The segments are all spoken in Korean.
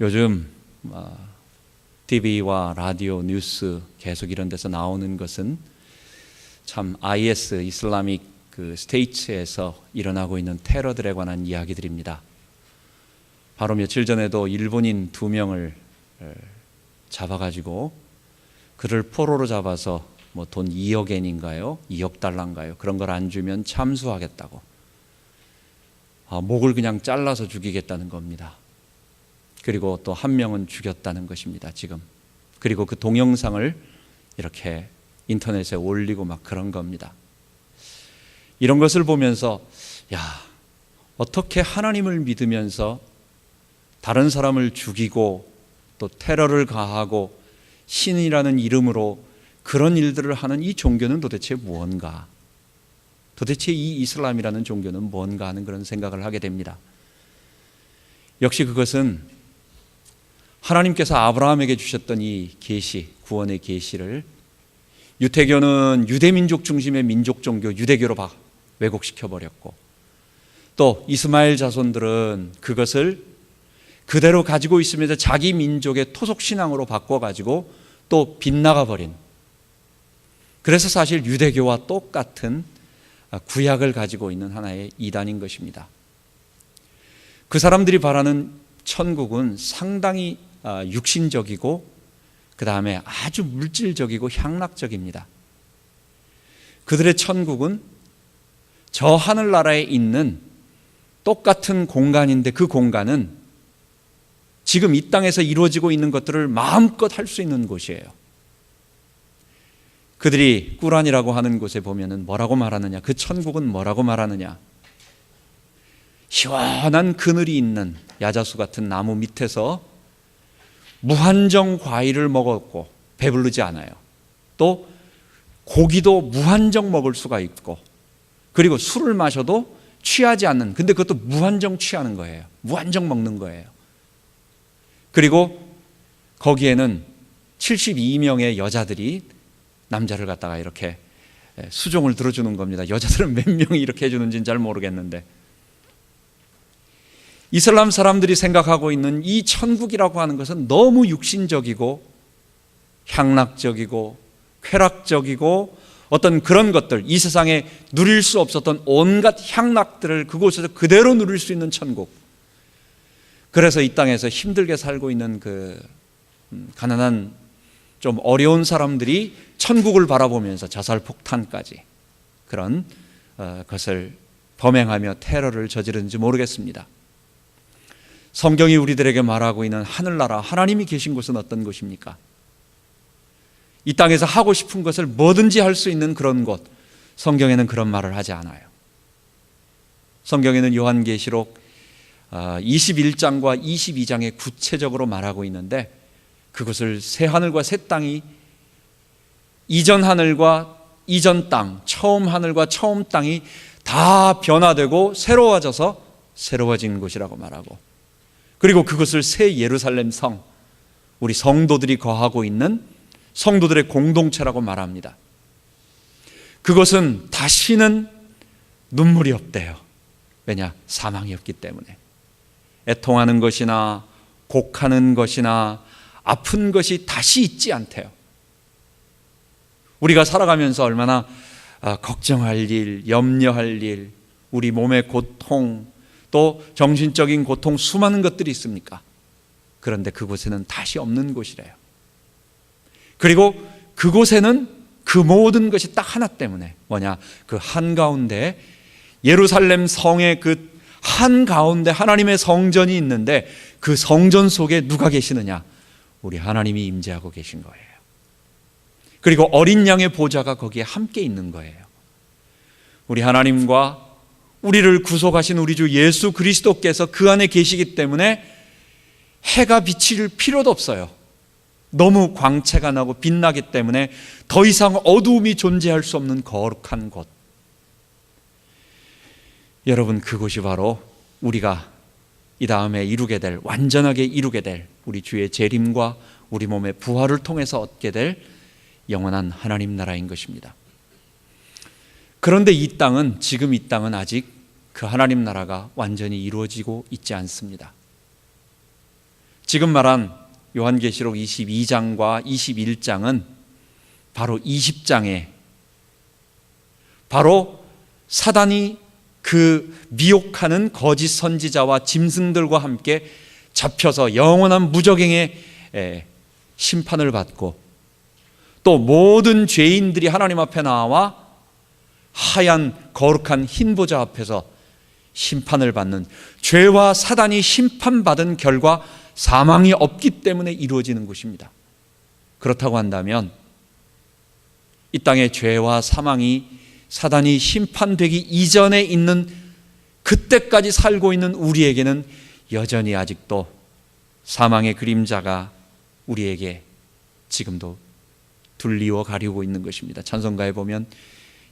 요즘 TV와 라디오, 뉴스 계속 이런 데서 나오는 것은 참 IS, 이슬라믹 스테이트에서 일어나고 있는 테러들에 관한 이야기들입니다. 바로 며칠 전에도 일본인 2명을 잡아가지고 그를 포로로 잡아서 돈 2억 엔인가요? 2억 달러인가요? 그런 걸 안 주면 참수하겠다고 목을 그냥 잘라서 죽이겠다는 겁니다. 그리고 또 한 명은 죽였다는 것입니다, 지금. 그리고 그 동영상을 이렇게 인터넷에 올리고 막 그런 겁니다. 이런 것을 보면서 어떻게 하나님을 믿으면서 다른 사람을 죽이고 또 테러를 가하고 신이라는 이름으로 그런 일들을 하는 이 종교는 도대체 무언가? 도대체 이 이슬람이라는 종교는 뭔가 하는 그런 생각을 하게 됩니다. 역시 그것은 하나님께서 아브라함에게 주셨던 이 계시, 구원의 계시를 유태교는 유대민족 중심의 민족 종교 유대교로 왜곡시켜 버렸고, 또 이스마엘 자손들은 그것을 그대로 가지고 있으면서 자기 민족의 토속신앙으로 바꿔가지고 또 빗나가 버린, 그래서 사실 유대교와 똑같은 구약을 가지고 있는 하나의 이단인 것입니다. 그 사람들이 바라는 천국은 상당히 육신적이고 그 다음에 아주 물질적이고 향락적입니다. 그들의 천국은 저 하늘나라에 있는 똑같은 공간인데 그 공간은 지금 이 땅에서 이루어지고 있는 것들을 마음껏 할 수 있는 곳이에요. 그들이 꾸란이라고 하는 곳에 보면은 뭐라고 말하느냐, 그 천국은 뭐라고 말하느냐, 시원한 그늘이 있는 야자수 같은 나무 밑에서 무한정 과일을 먹었고 배부르지 않아요. 또 고기도 무한정 먹을 수가 있고, 그리고 술을 마셔도 취하지 않는, 근데 그것도 무한정 취하는 거예요. 무한정 먹는 거예요. 그리고 거기에는 72명의 여자들이 남자를 갖다가 이렇게 수종을 들어주는 겁니다. 여자들은 몇 명이 이렇게 해주는지는 잘 모르겠는데, 이슬람 사람들이 생각하고 있는 이 천국이라고 하는 것은 너무 육신적이고 향락적이고 쾌락적이고 어떤 그런 것들, 이 세상에 누릴 수 없었던 온갖 향락들을 그곳에서 그대로 누릴 수 있는 천국. 그래서 이 땅에서 힘들게 살고 있는 그 가난한 좀 어려운 사람들이 천국을 바라보면서 자살 폭탄까지 그런 것을 범행하며 테러를 저지르는지 모르겠습니다. 성경이 우리들에게 말하고 있는 하늘나라, 하나님이 계신 곳은 어떤 곳입니까? 이 땅에서 하고 싶은 것을 뭐든지 할 수 있는 그런 곳, 성경에는 그런 말을 하지 않아요. 성경에는 요한계시록 21장과 22장에 구체적으로 말하고 있는데, 그것을 새 하늘과 새 땅이, 이전 하늘과 이전 땅, 처음 하늘과 처음 땅이 다 변화되고 새로워져서 새로워진 곳이라고 말하고, 그리고 그것을 새 예루살렘 성, 우리 성도들이 거하고 있는 성도들의 공동체라고 말합니다. 그것은 다시는 눈물이 없대요. 왜냐? 사망이 없기 때문에. 애통하는 것이나 곡하는 것이나 아픈 것이 다시 있지 않대요. 우리가 살아가면서 얼마나 걱정할 일, 염려할 일, 우리 몸의 고통, 또 정신적인 고통, 수많은 것들이 있습니까? 그런데 그곳에는 다시 없는 곳이래요. 그리고 그곳에는 그 모든 것이 딱 하나 때문에, 뭐냐? 그 한가운데 예루살렘 성의 그 한가운데 하나님의 성전이 있는데, 그 성전 속에 누가 계시느냐? 우리 하나님이 임재하고 계신 거예요. 그리고 어린 양의 보좌가 거기에 함께 있는 거예요. 우리 하나님과 우리를 구속하신 우리 주 예수 그리스도께서 그 안에 계시기 때문에 해가 비칠 필요도 없어요. 너무 광채가 나고 빛나기 때문에 더 이상 어두움이 존재할 수 없는 거룩한 곳. 여러분, 그곳이 바로 우리가 이 다음에 이루게 될, 완전하게 이루게 될 우리 주의 재림과 우리 몸의 부활을 통해서 얻게 될 영원한 하나님 나라인 것입니다. 그런데 지금 이 땅은 아직 그 하나님 나라가 완전히 이루어지고 있지 않습니다. 지금 말한 요한계시록 22장과 21장은 바로 20장에 바로 사단이 그 미혹하는 거짓 선지자와 짐승들과 함께 잡혀서 영원한 무저갱의 심판을 받고, 또 모든 죄인들이 하나님 앞에 나와 하얀 거룩한 흰 보좌 앞에서 심판을 받는, 죄와 사단이 심판받은 결과 사망이 없기 때문에 이루어지는 것입니다. 그렇다고 한다면 이 땅에 죄와 사망이, 사단이 심판되기 이전에 있는 그때까지 살고 있는 우리에게는 여전히 아직도 사망의 그림자가 우리에게 지금도 둘리워 가리고 있는 것입니다. 찬송가에 보면,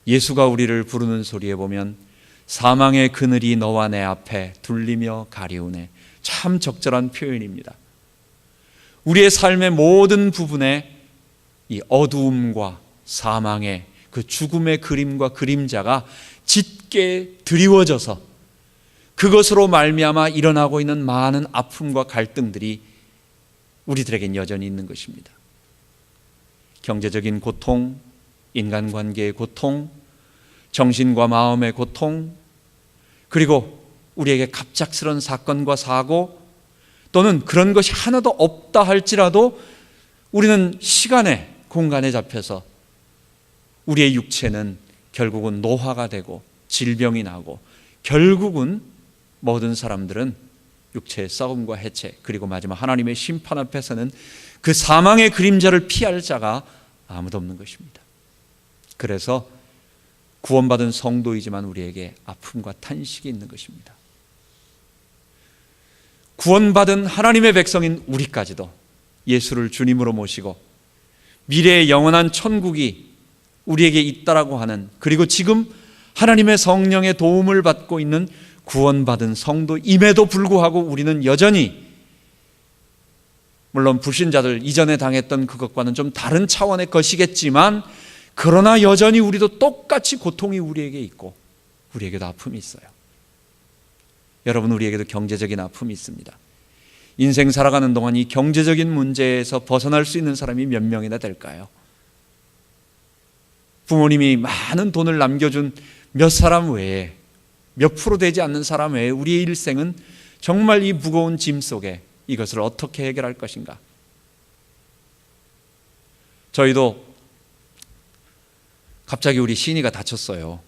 예수가 우리를 부르는 소리에 보면 사망의 그늘이 너와 내 앞에 둘리며 가리우네. 참 적절한 표현입니다. 우리의 삶의 모든 부분에 이 어두움과 사망의 그 죽음의 그림과 그림자가 짙게 드리워져서 그것으로 말미암아 일어나고 있는 많은 아픔과 갈등들이 우리들에겐 여전히 있는 것입니다. 경제적인 고통, 인간관계의 고통, 정신과 마음의 고통, 그리고 우리에게 갑작스런 사건과 사고, 또는 그런 것이 하나도 없다 할지라도 우리는 시간에, 공간에 잡혀서 우리의 육체는 결국은 노화가 되고 질병이 나고, 결국은 모든 사람들은 육체의 썩음과 해체, 그리고 마지막 하나님의 심판 앞에서는 그 사망의 그림자를 피할 자가 아무도 없는 것입니다. 그래서 구원받은 성도이지만 우리에게 아픔과 탄식이 있는 것입니다. 구원받은 하나님의 백성인 우리까지도 예수를 주님으로 모시고 미래의 영원한 천국이 우리에게 있다라고 하는, 그리고 지금 하나님의 성령의 도움을 받고 있는 구원받은 성도임에도 불구하고 우리는 여전히, 물론 불신자들 이전에 당했던 그것과는 좀 다른 차원의 것이겠지만, 그러나 여전히 우리도 똑같이 고통이 우리에게 있고 우리에게도 아픔이 있어요. 여러분, 우리에게도 경제적인 아픔이 있습니다. 인생 살아가는 동안 이 경제적인 문제에서 벗어날 수 있는 사람이 몇 명이나 될까요? 부모님이 많은 돈을 남겨준 몇 사람 외에, 몇 프로 되지 않는 사람 외에 우리의 일생은 정말 이 무거운 짐 속에 이것을 어떻게 해결할 것인가? 저희도 갑자기 우리 시인이가 다쳤어요.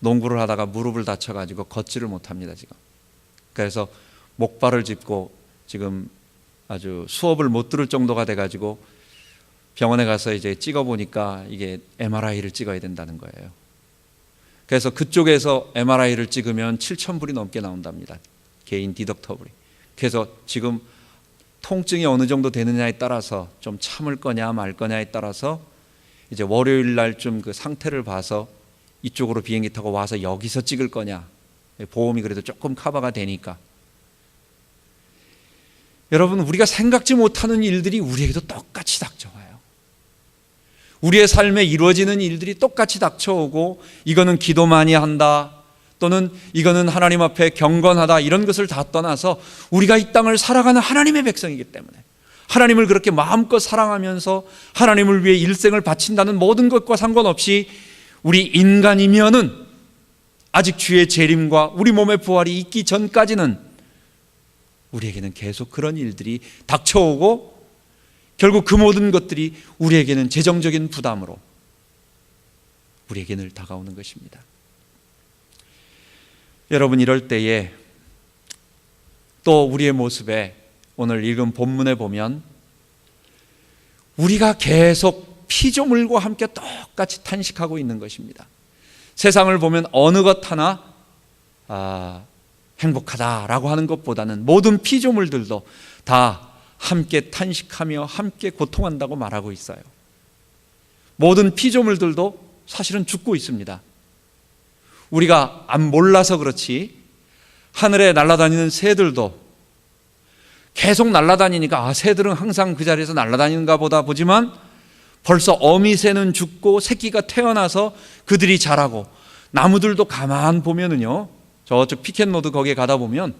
농구를 하다가 무릎을 다쳐가지고 걷지를 못합니다, 지금. 그래서 목발을 짚고 지금 아주 수업을 못 들을 정도가 돼가지고 병원에 가서 이제 찍어보니까 이게 MRI를 찍어야 된다는 거예요. 그래서 그쪽에서 MRI를 찍으면 7,000불이 넘게 나온답니다. 개인 디덕터블이. 그래서 지금 통증이 어느 정도 되느냐에 따라서 좀 참을 거냐 말 거냐에 따라서 이제 월요일 날쯤 그 상태를 봐서 이쪽으로 비행기 타고 와서 여기서 찍을 거냐, 보험이 그래도 조금 커버가 되니까. 여러분, 우리가 생각지 못하는 일들이 우리에게도 똑같이 닥쳐와요. 우리의 삶에 이루어지는 일들이 똑같이 닥쳐오고, 이거는 기도 많이 한다, 또는 이거는 하나님 앞에 경건하다, 이런 것을 다 떠나서 우리가 이 땅을 살아가는 하나님의 백성이기 때문에, 하나님을 그렇게 마음껏 사랑하면서 하나님을 위해 일생을 바친다는 모든 것과 상관없이 우리 인간이면은 아직 주의 재림과 우리 몸의 부활이 있기 전까지는 우리에게는 계속 그런 일들이 닥쳐오고, 결국 그 모든 것들이 우리에게는 재정적인 부담으로 우리에게 늘 다가오는 것입니다. 여러분, 이럴 때에 또 우리의 모습에 오늘 읽은 본문에 보면 우리가 계속 피조물과 함께 똑같이 탄식하고 있는 것입니다. 세상을 보면 어느 것 하나 행복하다라고 하는 것보다는 모든 피조물들도 다 함께 탄식하며 함께 고통한다고 말하고 있어요. 모든 피조물들도 사실은 죽고 있습니다. 우리가 안 몰라서 그렇지 하늘에 날아다니는 새들도 계속 날아다니니까 새들은 항상 그 자리에서 날아다니는가 보다 보지만, 벌써 어미새는 죽고 새끼가 태어나서 그들이 자라고, 나무들도 가만 보면은요, 저쪽 피켓로드 거기에 가다 보면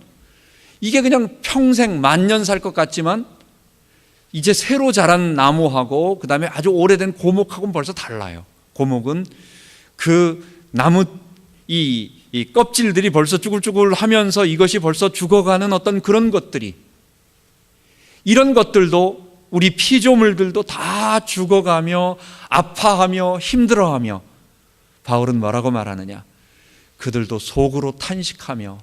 이게 그냥 평생 만년 살 것 같지만 이제 새로 자란 나무하고 그 다음에 아주 오래된 고목하고는 벌써 달라요. 고목은 그 나무 이 껍질들이 벌써 쭈글쭈글 하면서 이것이 벌써 죽어가는 어떤 그런 것들이, 이런 것들도 우리 피조물들도 다 죽어가며 아파하며 힘들어하며, 바울은 뭐라고 말하느냐, 그들도 속으로 탄식하며,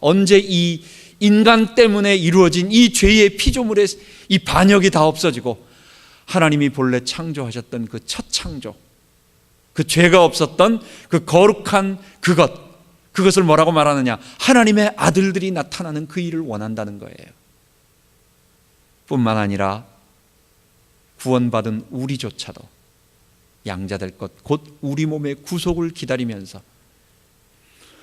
언제 이 인간 때문에 이루어진 이 죄의 피조물의 이 반역이 다 없어지고 하나님이 본래 창조하셨던 그 첫 창조, 그 죄가 없었던 그 거룩한 그것을 뭐라고 말하느냐, 하나님의 아들들이 나타나는 그 일을 원한다는 거예요. 뿐만 아니라 구원받은 우리조차도 양자될 것, 곧 우리 몸의 구속을 기다리면서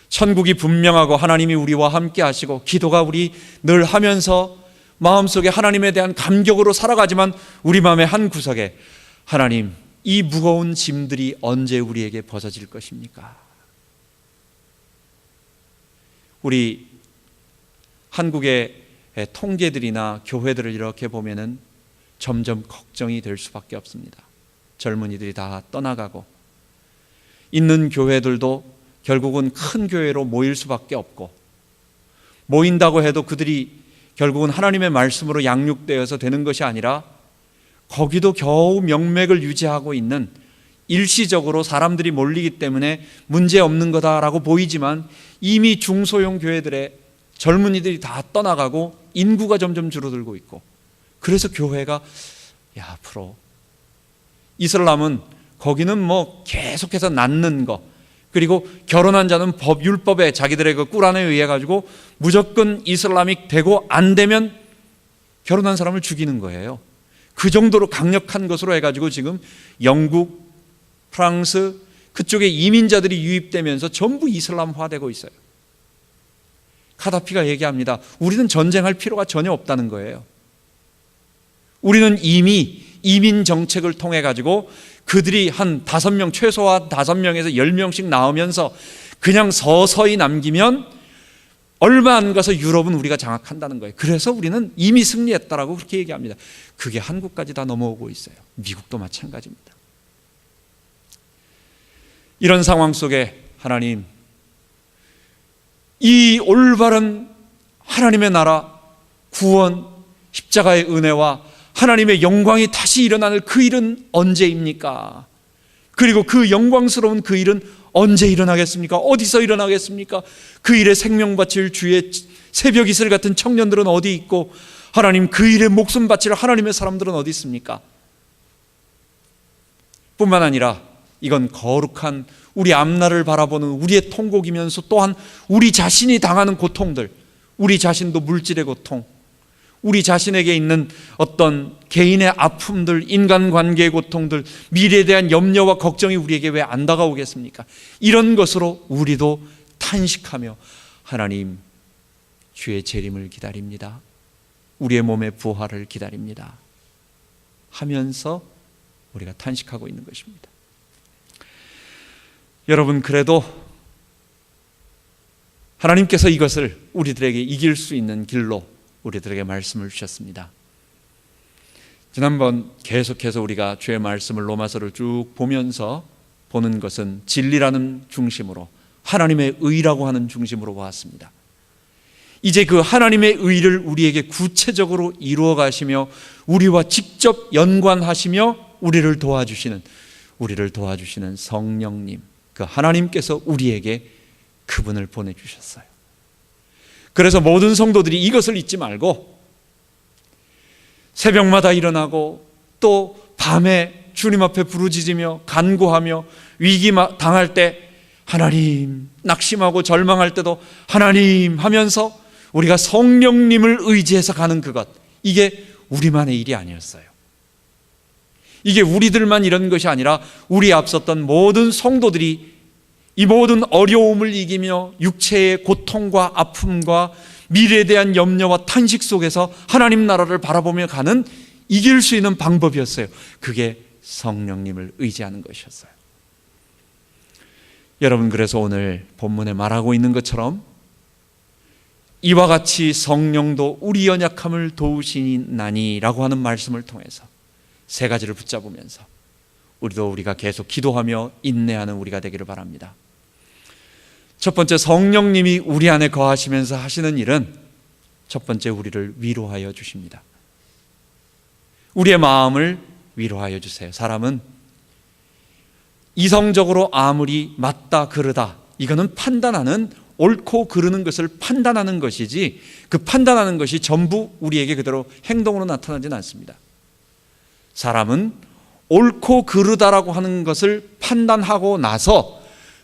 천국이 분명하고 하나님이 우리와 함께 하시고 기도가 우리 늘 하면서 마음속에 하나님에 대한 감격으로 살아가지만 우리 마음의 한 구석에 하나님, 이 무거운 짐들이 언제 우리에게 벗어질 것입니까? 우리 한국의 통계들이나 교회들을 이렇게 보면은 점점 걱정이 될 수밖에 없습니다. 젊은이들이 다 떠나가고 있는 교회들도 결국은 큰 교회로 모일 수밖에 없고, 모인다고 해도 그들이 결국은 하나님의 말씀으로 양육되어서 되는 것이 아니라 거기도 겨우 명맥을 유지하고 있는, 일시적으로 사람들이 몰리기 때문에 문제없는 거다라고 보이지만 이미 중소형 교회들의 젊은이들이 다 떠나가고 인구가 점점 줄어들고 있고, 그래서 교회가 앞으로 이슬람은 거기는 뭐 계속해서 낳는 거, 그리고 결혼한 자는 율법에 자기들의 그 꾸란에 의해 가지고 무조건 이슬람이 되고 안 되면 결혼한 사람을 죽이는 거예요. 그 정도로 강력한 것으로 해가지고 지금 영국, 프랑스 그쪽에 이민자들이 유입되면서 전부 이슬람화되고 있어요. 카다피가 얘기합니다. 우리는 전쟁할 필요가 전혀 없다는 거예요. 우리는 이미 이민 정책을 통해 가지고 그들이 한 5명, 최소한 5명에서 10명씩 나오면서 그냥 서서히 남기면 얼마 안 가서 유럽은 우리가 장악한다는 거예요. 그래서 우리는 이미 승리했다라고 그렇게 얘기합니다. 그게 한국까지 다 넘어오고 있어요. 미국도 마찬가지입니다. 이런 상황 속에 하나님, 이 올바른 하나님의 나라, 구원, 십자가의 은혜와 하나님의 영광이 다시 일어나는 그 일은 언제입니까? 그리고 그 영광스러운 그 일은 언제 일어나겠습니까? 어디서 일어나겠습니까? 그 일에 생명 바칠 주의 새벽 이슬 같은 청년들은 어디 있고, 하나님 그 일에 목숨 바칠 하나님의 사람들은 어디 있습니까? 뿐만 아니라 이건 거룩한 우리 앞날을 바라보는 우리의 통곡이면서 또한 우리 자신이 당하는 고통들, 우리 자신도 물질의 고통, 우리 자신에게 있는 어떤 개인의 아픔들, 인간관계의 고통들, 미래에 대한 염려와 걱정이 우리에게 왜 안 다가오겠습니까? 이런 것으로 우리도 탄식하며 하나님, 주의 재림을 기다립니다. 우리의 몸의 부활을 기다립니다 하면서 우리가 탄식하고 있는 것입니다. 여러분, 그래도 하나님께서 이것을 우리들에게 이길 수 있는 길로 우리들에게 말씀을 주셨습니다. 지난번 계속해서 우리가 주의 말씀을 로마서를 쭉 보면서 보는 것은 진리라는 중심으로, 하나님의 의라고 하는 중심으로 보았습니다. 이제 그 하나님의 의를 우리에게 구체적으로 이루어 가시며 우리와 직접 연관하시며 우리를 도와주시는 성령님, 그 하나님께서 우리에게 그분을 보내주셨어요. 그래서 모든 성도들이 이것을 잊지 말고 새벽마다 일어나고 또 밤에 주님 앞에 부르짖으며 간구하며 위기 당할 때 하나님, 낙심하고 절망할 때도 하나님 하면서 우리가 성령님을 의지해서 가는 그것, 이게 우리만의 일이 아니었어요. 이게 우리들만 이런 것이 아니라 우리 앞섰던 모든 성도들이 이 모든 어려움을 이기며 육체의 고통과 아픔과 미래에 대한 염려와 탄식 속에서 하나님 나라를 바라보며 가는, 이길 수 있는 방법이었어요. 그게 성령님을 의지하는 것이었어요. 여러분, 그래서 오늘 본문에 말하고 있는 것처럼 이와 같이 성령도 우리 연약함을 도우시나니라고 하는 말씀을 통해서 세 가지를 붙잡으면서 우리가 계속 기도하며 인내하는 우리가 되기를 바랍니다. 첫 번째, 성령님이 우리 안에 거하시면서 하시는 일은 첫 번째, 우리를 위로하여 주십니다. 우리의 마음을 위로하여 주세요. 사람은 이성적으로 아무리 맞다 그르다, 이거는 판단하는, 옳고 그르는 것을 판단하는 것이지, 그 판단하는 것이 전부 우리에게 그대로 행동으로 나타나지는 않습니다. 사람은 옳고 그르다라고 하는 것을 판단하고 나서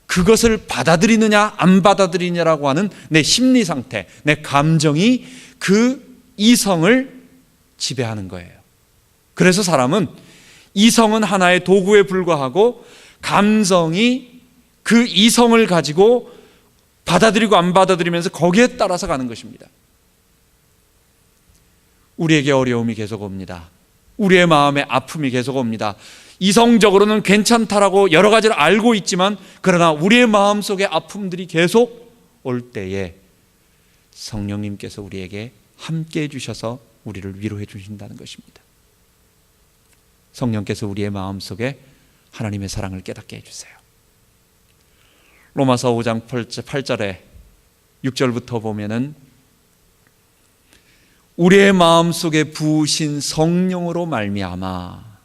그것을 받아들이느냐 안 받아들이느냐라고 하는 내 심리 상태, 내 감정이 그 이성을 지배하는 거예요. 그래서 사람은 이성은 하나의 도구에 불과하고 감성이 그 이성을 가지고 받아들이고 안 받아들이면서 거기에 따라서 가는 것입니다. 우리에게 어려움이 계속 옵니다. 우리의 마음에 아픔이 계속 옵니다. 이성적으로는 괜찮다라고 여러 가지를 알고 있지만, 그러나 우리의 마음속에 아픔들이 계속 올 때에 성령님께서 우리에게 함께 해주셔서 우리를 위로해 주신다는 것입니다. 성령께서 우리의 마음속에 하나님의 사랑을 깨닫게 해주세요. 로마서 5장 8절에 6절부터 보면은 우리의 마음속에 부으신 성령으로 말미암아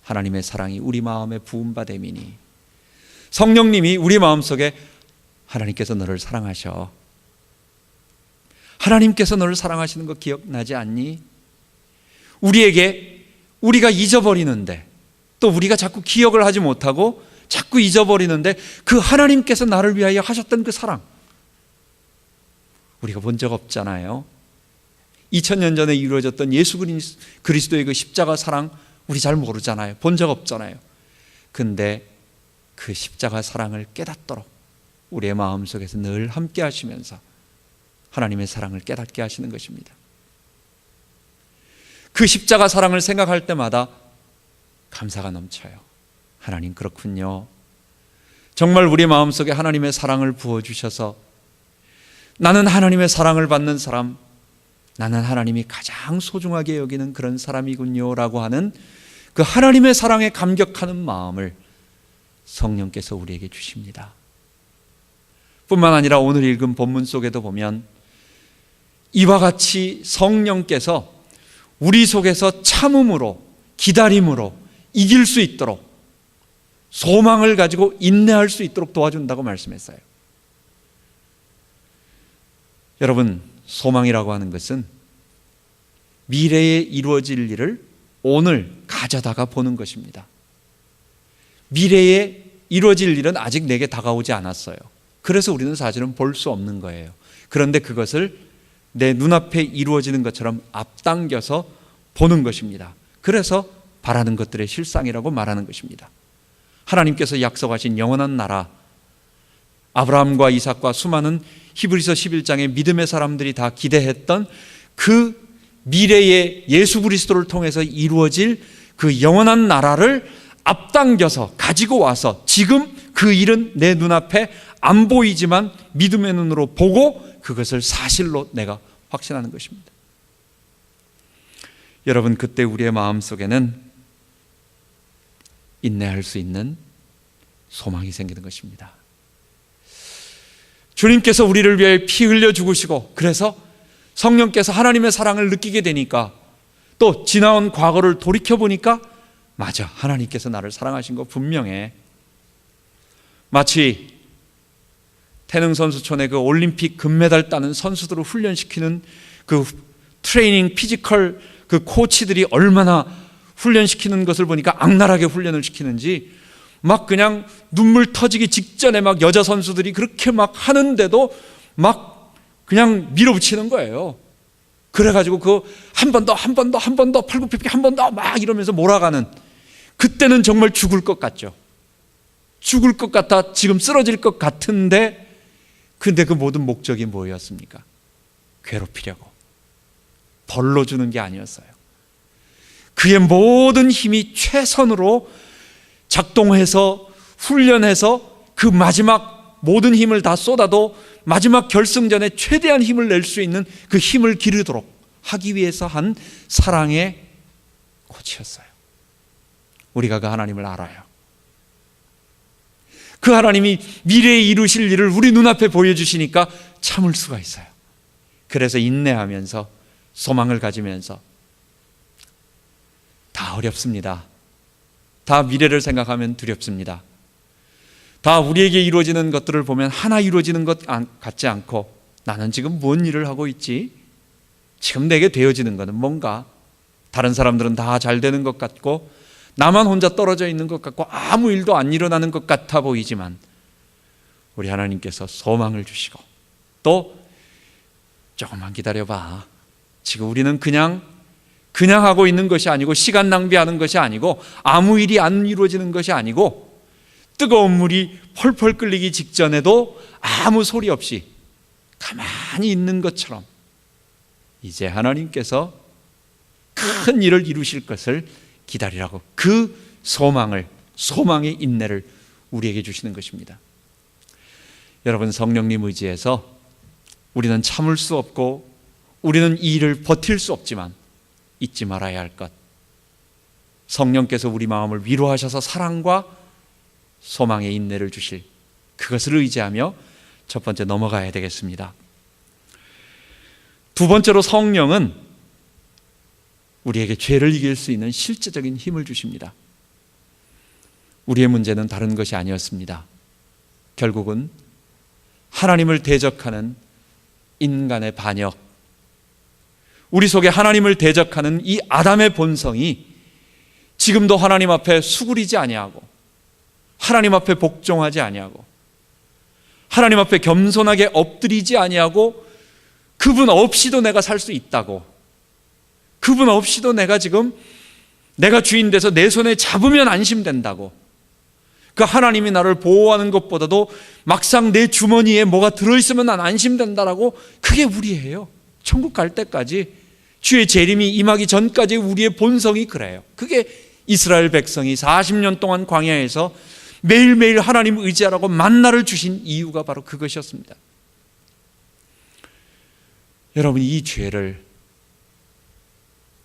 하나님의 사랑이 우리 마음에 부은 바 됨이니, 성령님이 우리 마음속에, 하나님께서 너를 사랑하셔, 하나님께서 너를 사랑하시는 거 기억나지 않니? 우리가 잊어버리는데, 또 우리가 자꾸 기억을 하지 못하고 자꾸 잊어버리는데, 그 하나님께서 나를 위하여 하셨던 그 사랑 우리가 본 적 없잖아요. 2000년 전에 이루어졌던 예수 그리스도의 그 십자가 사랑 우리 잘 모르잖아요. 본 적 없잖아요. 근데 그 십자가 사랑을 깨닫도록 우리의 마음속에서 늘 함께 하시면서 하나님의 사랑을 깨닫게 하시는 것입니다. 그 십자가 사랑을 생각할 때마다 감사가 넘쳐요. 하나님, 그렇군요. 정말 우리 마음속에 하나님의 사랑을 부어주셔서 나는 하나님의 사랑을 받는 사람, 나는 하나님이 가장 소중하게 여기는 그런 사람이군요 라고 하는 그 하나님의 사랑에 감격하는 마음을 성령께서 우리에게 주십니다. 뿐만 아니라 오늘 읽은 본문 속에도 보면 이와 같이 성령께서 우리 속에서 참음으로, 기다림으로 이길 수 있도록, 소망을 가지고 인내할 수 있도록 도와준다고 말씀했어요. 여러분, 소망이라고 하는 것은 미래에 이루어질 일을 오늘 가져다가 보는 것입니다. 미래에 이루어질 일은 아직 내게 다가오지 않았어요. 그래서 우리는 사실은 볼 수 없는 거예요. 그런데 그것을 내 눈앞에 이루어지는 것처럼 앞당겨서 보는 것입니다. 그래서 바라는 것들의 실상이라고 말하는 것입니다. 하나님께서 약속하신 영원한 나라, 아브라함과 이삭과 수많은 히브리서 11장의 믿음의 사람들이 다 기대했던 그 미래의 예수 그리스도를 통해서 이루어질 그 영원한 나라를 앞당겨서 가지고 와서 지금 그 일은 내 눈앞에 안 보이지만 믿음의 눈으로 보고 그것을 사실로 내가 확신하는 것입니다. 여러분, 그때 우리의 마음속에는 인내할 수 있는 소망이 생기는 것입니다. 주님께서 우리를 위해 피 흘려 죽으시고, 그래서 성령께서 하나님의 사랑을 느끼게 되니까, 또 지나온 과거를 돌이켜보니까 맞아, 하나님께서 나를 사랑하신 거 분명해. 마치 태능 선수촌의 그 올림픽 금메달 따는 선수들을 훈련시키는 그 트레이닝 피지컬 그 코치들이 얼마나 훈련시키는 것을 보니까 악랄하게 훈련을 시키는지, 막 그냥 눈물 터지기 직전에 막 여자 선수들이 그렇게 막 하는데도 막 그냥 밀어붙이는 거예요. 그래가지고 그 한 번 더, 한 번 더, 한 번 더, 팔굽혀펴기 한 번 더 막 이러면서 몰아가는, 그때는 정말 죽을 것 같죠. 죽을 것 같아, 지금 쓰러질 것 같은데, 근데 그 모든 목적이 뭐였습니까? 괴롭히려고, 벌로 주는 게 아니었어요. 그의 모든 힘이 최선으로 작동해서 훈련해서 그 마지막 모든 힘을 다 쏟아도 마지막 결승전에 최대한 힘을 낼 수 있는 그 힘을 기르도록 하기 위해서 한 사랑의 꽃이었어요. 우리가 그 하나님을 알아요. 그 하나님이 미래에 이루실 일을 우리 눈앞에 보여주시니까 참을 수가 있어요. 그래서 인내하면서 소망을 가지면서, 다 어렵습니다. 다 미래를 생각하면 두렵습니다. 다 우리에게 이루어지는 것들을 보면 하나 이루어지는 것 같지 않고, 나는 지금 뭔 일을 하고 있지? 지금 내게 되어지는 것은 뭔가? 다른 사람들은 다 잘 되는 것 같고 나만 혼자 떨어져 있는 것 같고 아무 일도 안 일어나는 것 같아 보이지만, 우리 하나님께서 소망을 주시고, 또 조금만 기다려봐. 지금 우리는 그냥 하고 있는 것이 아니고, 시간 낭비하는 것이 아니고, 아무 일이 안 이루어지는 것이 아니고, 뜨거운 물이 펄펄 끓기 직전에도 아무 소리 없이 가만히 있는 것처럼 이제 하나님께서 큰 일을 이루실 것을 기다리라고, 그 소망의 인내를 우리에게 주시는 것입니다. 여러분, 성령님 의지해서 우리는 참을 수 없고 우리는 이 일을 버틸 수 없지만 잊지 말아야 할 것, 성령께서 우리 마음을 위로하셔서 사랑과 소망의 인내를 주실 그것을 의지하며 첫 번째 넘어가야 되겠습니다. 두 번째로, 성령은 우리에게 죄를 이길 수 있는 실제적인 힘을 주십니다. 우리의 문제는 다른 것이 아니었습니다. 결국은 하나님을 대적하는 인간의 반역, 우리 속에 하나님을 대적하는 이 아담의 본성이 지금도 하나님 앞에 수그리지 아니하고, 하나님 앞에 복종하지 아니하고, 하나님 앞에 겸손하게 엎드리지 아니하고, 그분 없이도 내가 살 수 있다고, 그분 없이도 내가 주인 돼서 내 손에 잡으면 안심된다고, 그 하나님이 나를 보호하는 것보다도 막상 내 주머니에 뭐가 들어있으면 난 안심된다라고, 그게 우리예요. 천국 갈 때까지, 주의 재림이 임하기 전까지 우리의 본성이 그래요. 그게 이스라엘 백성이 40년 동안 광야에서 매일매일 하나님 의지하라고 만나를 주신 이유가 바로 그것이었습니다. 여러분, 이 죄를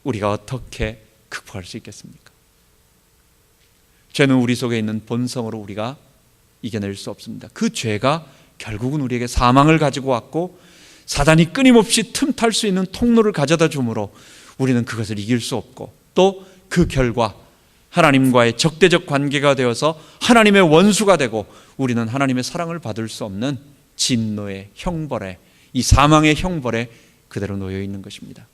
우리가 어떻게 극복할 수 있겠습니까? 죄는 우리 속에 있는 본성으로 우리가 이겨낼 수 없습니다. 그 죄가 결국은 우리에게 사망을 가지고 왔고, 사단이 끊임없이 틈탈 수 있는 통로를 가져다 주므로 우리는 그것을 이길 수 없고, 또 그 결과 하나님과의 적대적 관계가 되어서 하나님의 원수가 되고, 우리는 하나님의 사랑을 받을 수 없는 진노의 형벌에, 이 사망의 형벌에 그대로 놓여 있는 것입니다.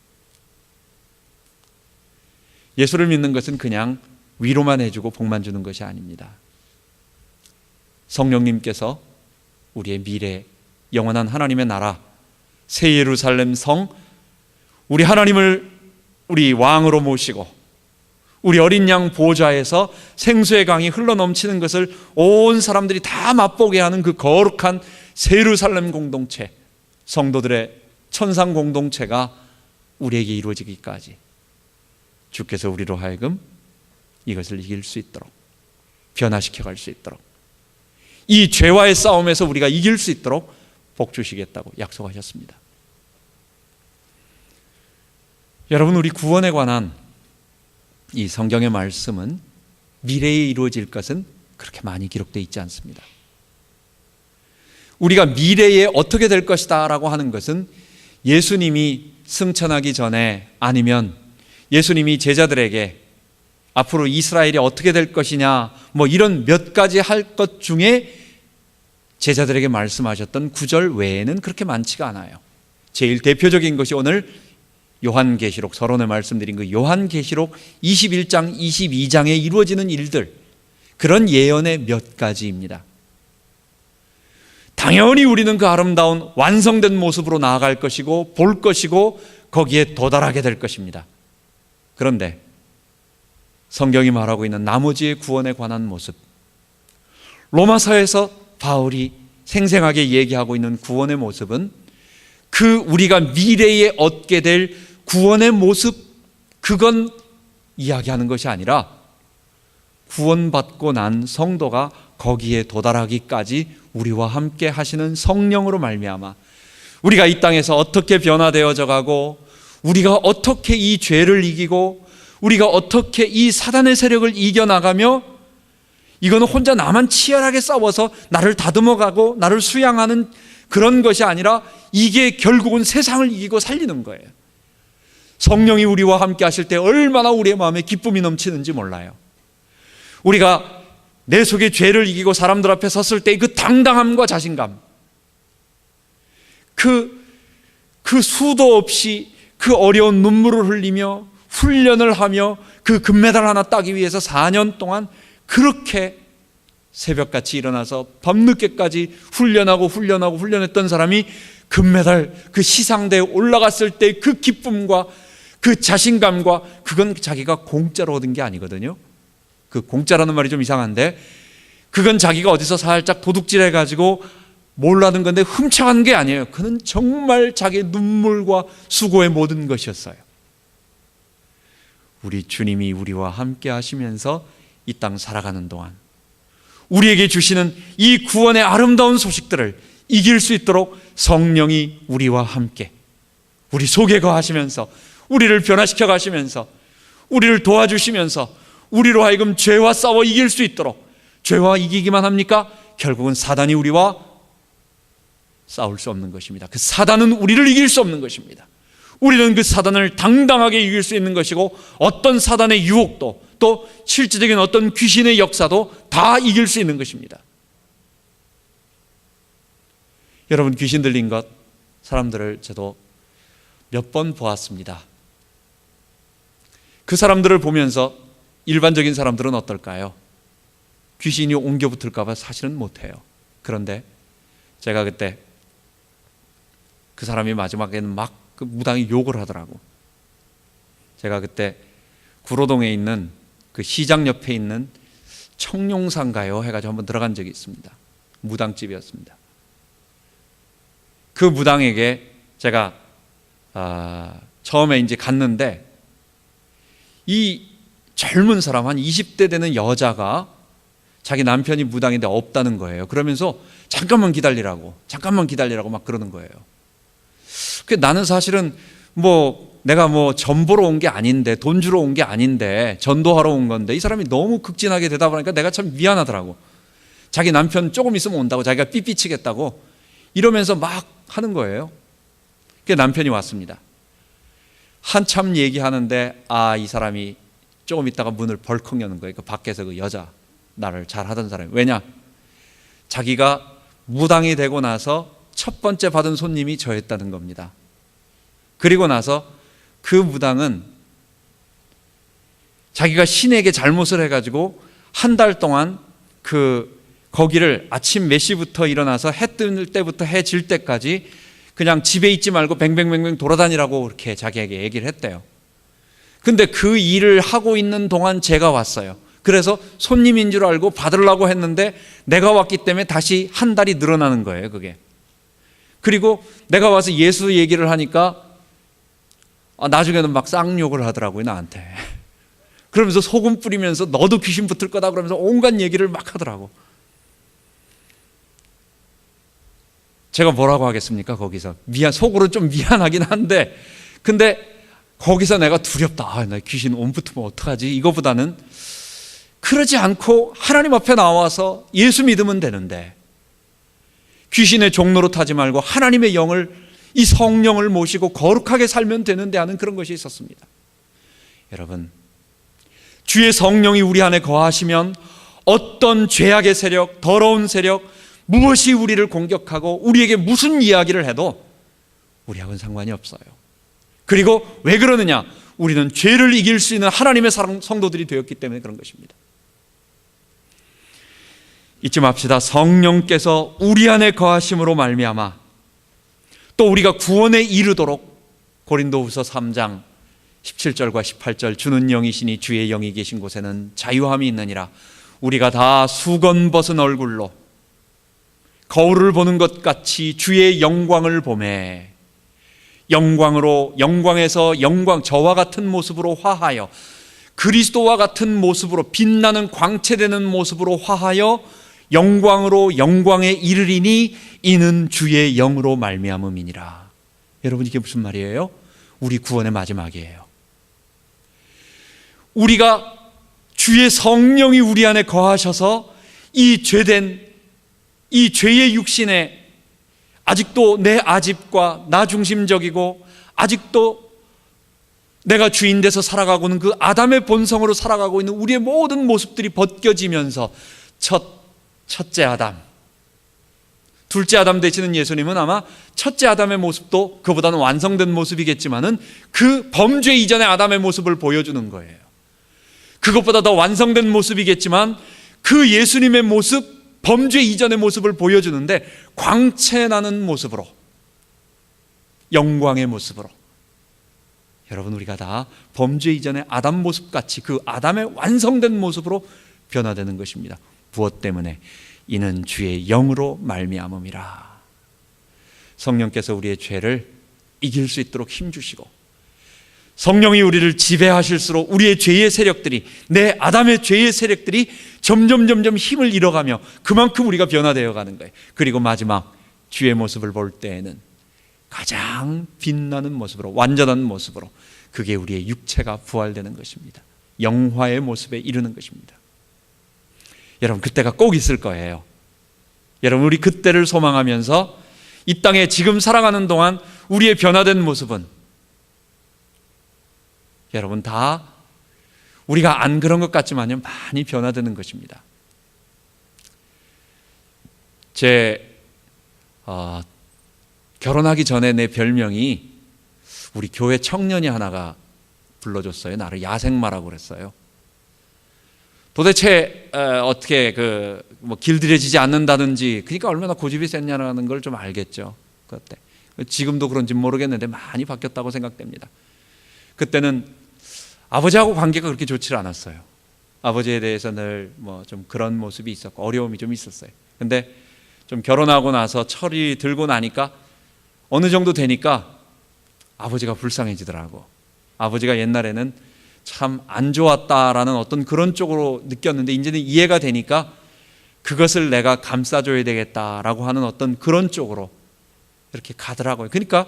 예수를 믿는 것은 그냥 위로만 해주고 복만 주는 것이 아닙니다. 성령님께서 우리의 미래, 영원한 하나님의 나라, 새 예루살렘 성, 우리 하나님을 우리 왕으로 모시고 우리 어린 양 보좌에서 생수의 강이 흘러넘치는 것을 온 사람들이 다 맛보게 하는 그 거룩한 새 예루살렘 공동체, 성도들의 천상 공동체가 우리에게 이루어지기까지 주께서 우리로 하여금 이것을 이길 수 있도록, 변화시켜 갈 수 있도록, 이 죄와의 싸움에서 우리가 이길 수 있도록 복 주시겠다고 약속하셨습니다. 여러분, 우리 구원에 관한 이 성경의 말씀은 미래에 이루어질 것은 그렇게 많이 기록되어 있지 않습니다. 우리가 미래에 어떻게 될 것이다 라고 하는 것은 예수님이 승천하기 전에, 아니면 예수님이 제자들에게 앞으로 이스라엘이 어떻게 될 것이냐, 뭐 이런 몇 가지 할 것 중에 제자들에게 말씀하셨던 구절 외에는 그렇게 많지가 않아요. 제일 대표적인 것이 오늘 요한계시록, 서론에 말씀드린 그 요한계시록 21장, 22장에 이루어지는 일들, 그런 예언의 몇 가지입니다. 당연히 우리는 그 아름다운 완성된 모습으로 나아갈 것이고 볼 것이고 거기에 도달하게 될 것입니다. 그런데 성경이 말하고 있는 나머지의 구원에 관한 모습, 로마서에서 바울이 생생하게 얘기하고 있는 구원의 모습은 그 우리가 미래에 얻게 될 구원의 모습, 그건 이야기하는 것이 아니라 구원받고 난 성도가 거기에 도달하기까지 우리와 함께 하시는 성령으로 말미암아 우리가 이 땅에서 어떻게 변화되어져 가고 우리가 어떻게 이 죄를 이기고 우리가 어떻게 이 사단의 세력을 이겨나가며 이거는 혼자 나만 치열하게 싸워서 나를 다듬어가고 나를 수양하는 그런 것이 아니라 이게 결국은 세상을 이기고 살리는 거예요. 성령이 우리와 함께 하실 때 얼마나 우리의 마음에 기쁨이 넘치는지 몰라요. 우리가 내 속에 죄를 이기고 사람들 앞에 섰을 때 그 당당함과 자신감, 그 수도 없이 그 어려운 눈물을 흘리며 훈련을 하며 그 금메달 하나 따기 위해서 4년 동안 그렇게 새벽같이 일어나서 밤늦게까지 훈련했던 사람이 금메달 그 시상대에 올라갔을 때 그 기쁨과 그 자신감과 그건 자기가 공짜로 얻은 게 아니거든요. 그 공짜라는 말이 좀 이상한데 그건 자기가 어디서 살짝 도둑질해가지고 몰라는 건데 훔쳐간 게 아니에요. 그는 정말 자기의 눈물과 수고의 모든 것이었어요. 우리 주님이 우리와 함께 하시면서 이 땅 살아가는 동안 우리에게 주시는 이 구원의 아름다운 소식들을 이길 수 있도록 성령이 우리와 함께 우리 속에 거하시면서 우리를 변화시켜 가시면서 우리를 도와주시면서 우리로 하여금 죄와 싸워 이길 수 있도록, 죄와 이기기만 합니까? 결국은 사단이 우리와 싸울 수 없는 것입니다. 그 사단은 우리를 이길 수 없는 것입니다. 우리는 그 사단을 당당하게 이길 수 있는 것이고 어떤 사단의 유혹도 또 실질적인 어떤 귀신의 역사도 다 이길 수 있는 것입니다. 여러분, 귀신 들린 것 사람들을 저도 몇 번 보았습니다. 그 사람들을 보면서 일반적인 사람들은 어떨까요? 귀신이 옮겨 붙을까 봐 사실은 못해요. 그런데 제가 그때 그 사람이 마지막에는 막 그 무당이 욕을 하더라고. 제가 그때 구로동에 있는 그 시장 옆에 있는 청룡산가요 해가지고 한번 들어간 적이 있습니다. 무당집이었습니다. 그 무당에게 제가 처음에 이제 갔는데 이 젊은 사람 한 20대 되는 여자가 자기 남편이 무당인데 없다는 거예요. 그러면서 잠깐만 기다리라고 막 그러는 거예요. 나는 사실은 내가 전 보러 온 게 아닌데, 돈 주러 온 게 아닌데, 전도하러 온 건데, 이 사람이 너무 극진하게 대답하니까 내가 참 미안하더라고. 자기 남편 조금 있으면 온다고, 자기가 삐삐치겠다고 이러면서 막 하는 거예요. 남편이 왔습니다. 한참 얘기하는데 이 사람이 조금 있다가 문을 벌컥 여는 거예요. 그 밖에서 그 여자, 나를 잘 하던 사람이. 왜냐? 자기가 무당이 되고 나서 첫 번째 받은 손님이 저였다는 겁니다. 그리고 나서 그 무당은 자기가 신에게 잘못을 해가지고 한 달 동안 거기를 아침 몇 시부터 일어나서 해 뜰 때부터 해 질 때까지 그냥 집에 있지 말고 뱅뱅뱅뱅 돌아다니라고 이렇게 자기에게 얘기를 했대요. 근데 그 일을 하고 있는 동안 제가 왔어요. 그래서 손님인 줄 알고 받으려고 했는데 내가 왔기 때문에 다시 한 달이 늘어나는 거예요, 그게. 그리고 내가 와서 예수 얘기를 하니까 나중에는 막 쌍욕을 하더라고요, 나한테. 그러면서 소금 뿌리면서 너도 귀신 붙을 거다 그러면서 온갖 얘기를 막 하더라고. 제가 뭐라고 하겠습니까? 거기서 속으로 좀 미안하긴 한데, 근데 거기서 내가 두렵다. 나 귀신 온 붙으면 어떡하지? 이거보다는 그러지 않고 하나님 앞에 나와서 예수 믿으면 되는데, 귀신의 종로로 타지 말고 하나님의 영을, 이 성령을 모시고 거룩하게 살면 되는데 하는 그런 것이 있었습니다. 여러분, 주의 성령이 우리 안에 거하시면 어떤 죄악의 세력, 더러운 세력, 무엇이 우리를 공격하고 우리에게 무슨 이야기를 해도 우리하고는 상관이 없어요. 그리고 왜 그러느냐? 우리는 죄를 이길 수 있는 하나님의 성도들이 되었기 때문에 그런 것입니다. 잊지 맙시다. 성령께서 우리 안에 거하심으로 말미암아 또 우리가 구원에 이르도록 고린도후서 3장 17절과 18절 주는 영이시니 주의 영이 계신 곳에는 자유함이 있느니라. 우리가 다 수건 벗은 얼굴로 거울을 보는 것 같이 주의 영광을 보매 영광에서 영광, 저와 같은 모습으로 화하여 그리스도와 같은 모습으로 빛나는 광채되는 모습으로 화하여 영광으로 영광에 이르리니 이는 주의 영으로 말미암음이니라. 여러분, 이게 무슨 말이에요? 우리 구원의 마지막이에요. 우리가 주의 성령이 우리 안에 거하셔서 이 죄의 육신에 아직도 내 아집과 나 중심적이고 아직도 내가 주인 돼서 살아가고는 그 아담의 본성으로 살아가고 있는 우리의 모든 모습들이 벗겨지면서 첫째 아담, 둘째 아담 되시는 예수님은 아마 첫째 아담의 모습도 그보다는 완성된 모습이겠지만은 그 범죄 이전의 아담의 모습을 보여주는 거예요. 그것보다 더 완성된 모습이겠지만 그 예수님의 모습, 범죄 이전의 모습을 보여주는데 광채나는 모습으로, 영광의 모습으로. 여러분, 우리가 다 범죄 이전의 아담 모습같이 그 아담의 완성된 모습으로 변화되는 것입니다. 무엇 때문에? 이는 주의 영으로 말미암음이라. 성령께서 우리의 죄를 이길 수 있도록 힘주시고, 성령이 우리를 지배하실수록 우리의 죄의 세력들이, 내 아담의 죄의 세력들이 점점 힘을 잃어가며 그만큼 우리가 변화되어 가는 거예요. 그리고 마지막 주의 모습을 볼 때에는 가장 빛나는 모습으로, 완전한 모습으로, 그게 우리의 육체가 부활되는 것입니다. 영화의 모습에 이르는 것입니다. 여러분, 그때가 꼭 있을 거예요. 여러분, 우리 그때를 소망하면서 이 땅에 지금 살아가는 동안 우리의 변화된 모습은 여러분 다 우리가 안 그런 것 같지만요, 많이 변화되는 것입니다. 결혼하기 전에 내 별명이 우리 교회 청년이 하나가 불러줬어요. 나를 야생마라고 그랬어요. 도대체 어떻게 길들여지지 않는다든지, 그러니까 얼마나 고집이 셌냐는 걸 좀 알겠죠. 그때 지금도 그런지 모르겠는데 많이 바뀌었다고 생각됩니다. 그때는 아버지하고 관계가 그렇게 좋지 않았어요. 아버지에 대해서 늘 좀 그런 모습이 있었고 어려움이 좀 있었어요. 근데 좀 결혼하고 나서 철이 들고 나니까 어느 정도 되니까 아버지가 불쌍해지더라고. 아버지가 옛날에는 참 안 좋았다라는 어떤 그런 쪽으로 느꼈는데 이제는 이해가 되니까 그것을 내가 감싸줘야 되겠다라고 하는 어떤 그런 쪽으로 이렇게 가더라고요. 그러니까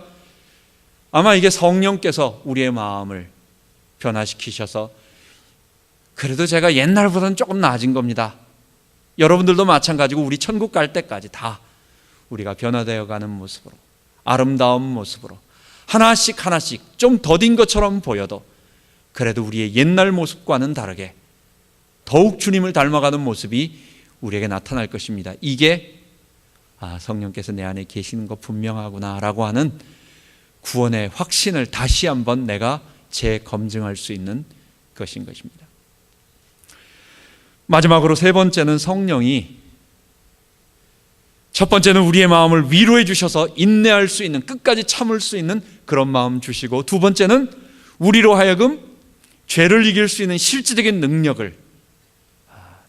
아마 이게 성령께서 우리의 마음을 변화시키셔서, 그래도 제가 옛날보다는 조금 나아진 겁니다. 여러분들도 마찬가지고 우리 천국 갈 때까지 다 우리가 변화되어 가는 모습으로, 아름다운 모습으로 하나씩 좀 더딘 것처럼 보여도 그래도 우리의 옛날 모습과는 다르게 더욱 주님을 닮아가는 모습이 우리에게 나타날 것입니다. 이게 성령께서 내 안에 계시는 거 분명하구나 라고 하는 구원의 확신을 다시 한번 내가 재검증할 수 있는 것인 것입니다. 마지막으로 세 번째는 성령이, 첫 번째는 우리의 마음을 위로해 주셔서 인내할 수 있는, 끝까지 참을 수 있는 그런 마음 주시고, 두 번째는 우리로 하여금 죄를 이길 수 있는 실질적인 능력을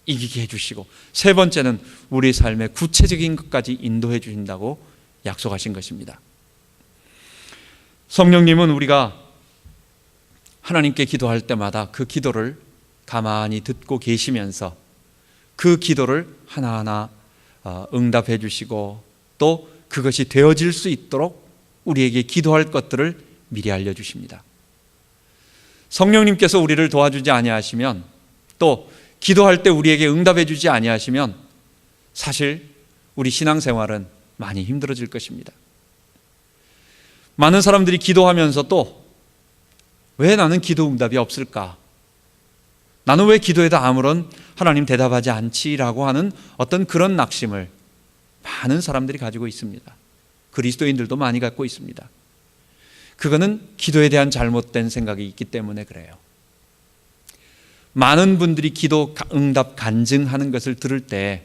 이기게 해주시고, 세 번째는 우리 삶의 구체적인 것까지 인도해 주신다고 약속하신 것입니다. 성령님은 우리가 하나님께 기도할 때마다 그 기도를 가만히 듣고 계시면서 그 기도를 하나하나 응답해 주시고, 또 그것이 되어질 수 있도록 우리에게 기도할 것들을 미리 알려주십니다. 성령님께서 우리를 도와주지 아니하시면, 또 기도할 때 우리에게 응답해 주지 아니하시면 사실 우리 신앙생활은 많이 힘들어질 것입니다. 많은 사람들이 기도하면서 또 왜 나는 기도 응답이 없을까? 나는 왜 기도해도 아무런 하나님 대답하지 않지라고 하는 어떤 그런 낙심을 많은 사람들이 가지고 있습니다. 그리스도인들도 많이 갖고 있습니다. 그거는 기도에 대한 잘못된 생각이 있기 때문에 그래요. 많은 분들이 기도 응답 간증하는 것을 들을 때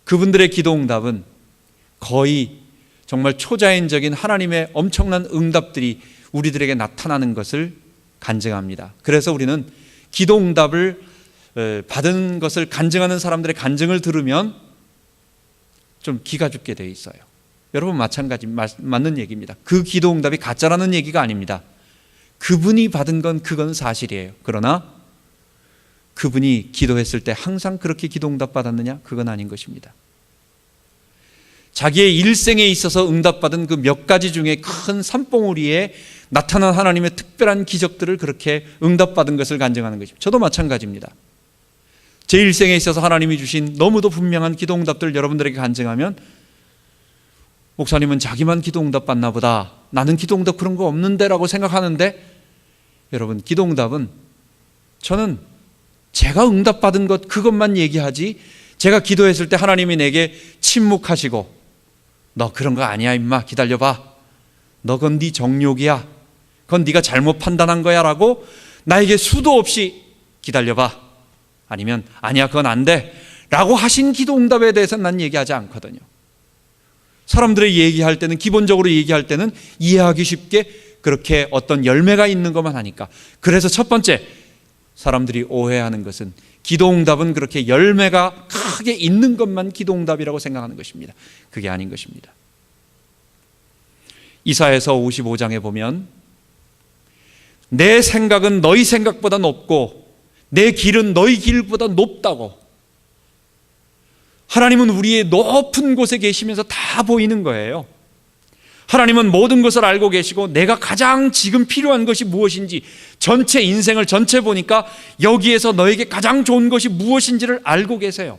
그분들의 기도 응답은 거의 정말 초자연적인 하나님의 엄청난 응답들이 우리들에게 나타나는 것을 간증합니다. 그래서 우리는 기도 응답을 받은 것을 간증하는 사람들의 간증을 들으면 좀 기가 죽게 돼 있어요. 여러분, 마찬가지 맞는 얘기입니다. 그 기도 응답이 가짜라는 얘기가 아닙니다. 그분이 받은 건 그건 사실이에요. 그러나 그분이 기도했을 때 항상 그렇게 기도 응답 받았느냐? 그건 아닌 것입니다. 자기의 일생에 있어서 응답받은 그 몇 가지 중에 큰 산봉우리에 나타난 하나님의 특별한 기적들을 그렇게 응답받은 것을 간증하는 것입니다. 저도 마찬가지입니다. 제 일생에 있어서 하나님이 주신 너무도 분명한 기도 응답들을 여러분들에게 간증하면, 목사님은 자기만 기도 응답 받나 보다, 나는 기도 응답 그런 거 없는데 라고 생각하는데, 여러분, 기도 응답은 저는 제가 응답받은 것 그것만 얘기하지, 제가 기도했을 때 하나님이 내게 침묵하시고 너 그런 거 아니야 임마, 기다려봐, 너 그건 네 정욕이야, 그건 네가 잘못 판단한 거야 라고 나에게 수도 없이 기다려봐, 아니면 아니야 그건 안 돼 라고 하신 기도 응답에 대해서는 난 얘기하지 않거든요. 사람들의 얘기할 때는, 기본적으로 얘기할 때는 이해하기 쉽게 그렇게 어떤 열매가 있는 것만 하니까. 그래서 첫 번째, 사람들이 오해하는 것은 기도 응답은 그렇게 열매가 크게 있는 것만 기도 응답이라고 생각하는 것입니다. 그게 아닌 것입니다. 이사야서 55장에 보면 내 생각은 너희 생각보다 높고 내 길은 너희 길보다 높다고. 하나님은 우리의 높은 곳에 계시면서 다 보이는 거예요. 하나님은 모든 것을 알고 계시고 내가 가장 지금 필요한 것이 무엇인지, 전체 인생을 전체 보니까 여기에서 너에게 가장 좋은 것이 무엇인지를 알고 계세요.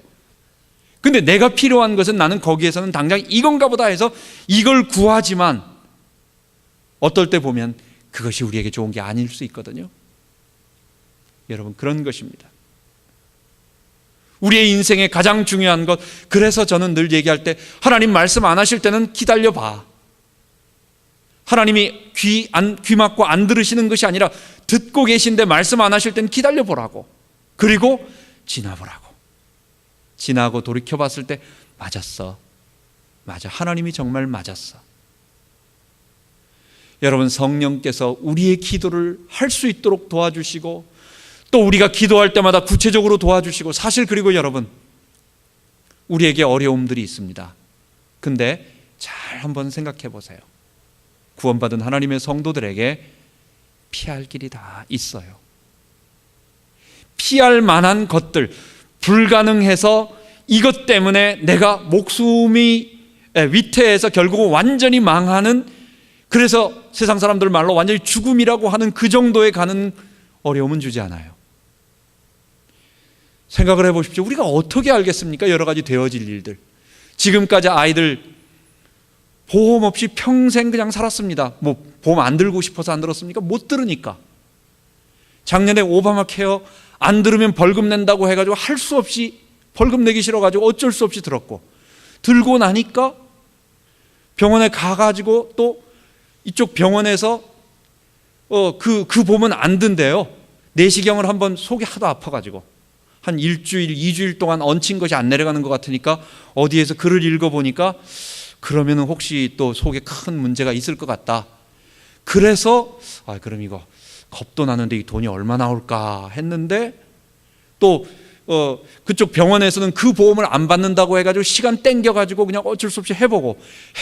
근데 내가 필요한 것은 나는 거기에서는 당장 이건가 보다 해서 이걸 구하지만 어떨 때 보면 그것이 우리에게 좋은 게 아닐 수 있거든요. 여러분, 그런 것입니다. 우리의 인생에 가장 중요한 것, 그래서 저는 늘 얘기할 때 하나님 말씀 안 하실 때는 기다려봐. 하나님이 귀 막고 안 들으시는 것이 아니라 듣고 계신데 말씀 안 하실 때는 기다려보라고. 그리고 지나보라고. 지나고 돌이켜봤을 때 맞았어. 맞아. 하나님이 정말 맞았어. 여러분, 성령께서 우리의 기도를 할 수 있도록 도와주시고 또 우리가 기도할 때마다 구체적으로 도와주시고, 사실 그리고 여러분, 우리에게 어려움들이 있습니다. 근데 잘 한번 생각해 보세요. 구원받은 하나님의 성도들에게 피할 길이 다 있어요. 피할 만한 것들, 불가능해서 이것 때문에 내가 목숨이 위태해서 결국 완전히 망하는, 그래서 세상 사람들 말로 완전히 죽음이라고 하는 그 정도에 가는 어려움은 주지 않아요. 생각을 해보십시오. 우리가 어떻게 알겠습니까? 여러 가지 되어질 일들. 지금까지 아이들 보험 없이 평생 그냥 살았습니다. 뭐 보험 안 들고 싶어서 안 들었습니까? 못 들으니까. 작년에 오바마 케어 안 들으면 벌금 낸다고 해가지고 할 수 없이, 벌금 내기 싫어가지고 어쩔 수 없이 들었고, 들고 나니까 병원에 가가지고 또 이쪽 병원에서 그 보험은 안 든대요. 내시경을 한번 속이 하도 아파가지고 한 일주일, 2주일 동안 얹힌 것이 안 내려가는 것 같으니까 어디에서 글을 읽어보니까 그러면 혹시 또 속에 큰 문제가 있을 것 같다. 그래서 그럼 이거 겁도 나는데 이 돈이 얼마 나올까 했는데, 또 그쪽 병원에서는 그 보험을 안 받는다고 해가지고 시간 땡겨가지고 그냥 어쩔 수 없이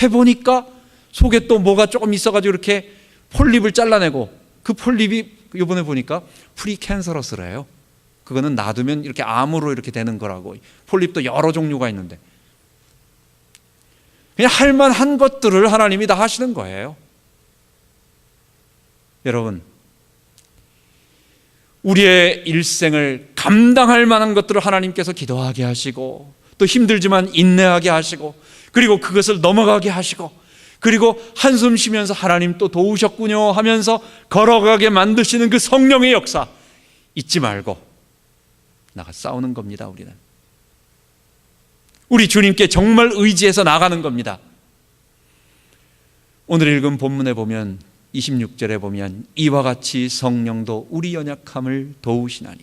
해보니까 속에 또 뭐가 조금 있어가지고 이렇게 폴립을 잘라내고, 그 폴립이 이번에 보니까 프리캔서러스래요. 그거는 놔두면 이렇게 암으로 이렇게 되는 거라고. 폴립도 여러 종류가 있는데, 그냥 할 만한 것들을 하나님이 다 하시는 거예요. 여러분, 우리의 일생을 감당할 만한 것들을 하나님께서 기도하게 하시고, 또 힘들지만 인내하게 하시고, 그리고 그것을 넘어가게 하시고, 그리고 한숨 쉬면서 하나님 또 도우셨군요 하면서 걸어가게 만드시는 그 성령의 역사 잊지 말고 나가 싸우는 겁니다. 우리는 우리 주님께 정말 의지해서 나가는 겁니다. 오늘 읽은 본문에 보면 26절에 보면 이와 같이 성령도 우리 연약함을 도우시나니